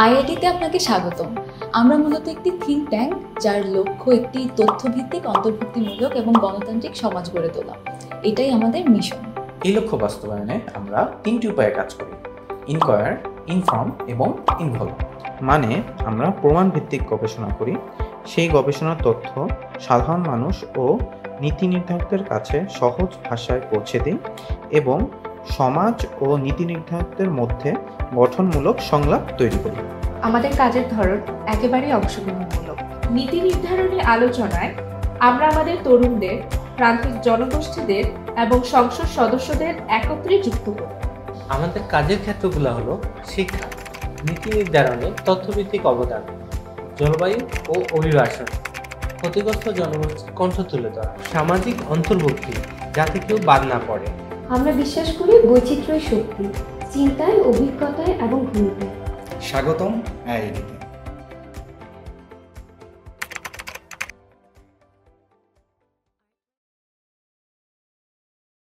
আইআইটিতে আপনাকে স্বাগতম। আমরা মূলত একটি থিঙ্ক ট্যাঙ্ক, যার লক্ষ্য একটি তথ্যভিত্তিক, অন্তর্ভুক্তিমূলক এবং গণতান্ত্রিক সমাজ গড়ে তোলা। এটাই আমাদের মিশন। এই লক্ষ্য বাস্তবায়নে আমরা 3টি উপায়ে কাজ করি: ইনকোয়ার, ইনফর্ম এবং ইনভলভ। মানে আমরা প্রমাণ ভিত্তিক গবেষণা করি, সেই গবেষণার তথ্য সাধারণ মানুষ ও নীতি নির্ধারকদের কাছে সহজ ভাষায় পৌঁছে দিই এবং সমাজ ও নীতি নির্ধারকদের মধ্যে গঠনমূলক সংলাপ তৈরি করি। আমাদের কাজের ধরন একেবারেই অংশগ্রহণমূলক। নীতি নির্ধারণী আলোচনায় আমরা আমাদের তরুণদের, প্রান্তিক জনগোষ্ঠীদের এবং সংসদ সদস্যদের একত্রে যুক্ত করি। আমাদের কাজের ক্ষেত্রগুলো হলো শিক্ষা, নীতি নির্ধারণে তথ্যভিত্তিক অবদান, জলবায়ু ও অভিবাসন, ক্ষতিগ্রস্ত জনগোষ্ঠীর কণ্ঠ তুলে ধরা, সামাজিক অন্তর্ভুক্তি যাতে কেউ বাদ না পড়ে। আমরা বিশ্বাস করি বৈচিত্র্যই শক্তি, চিন্তায়, অভিজ্ঞতায় এবং ভূমিকায়। স্বাগতম আইআইটিতে।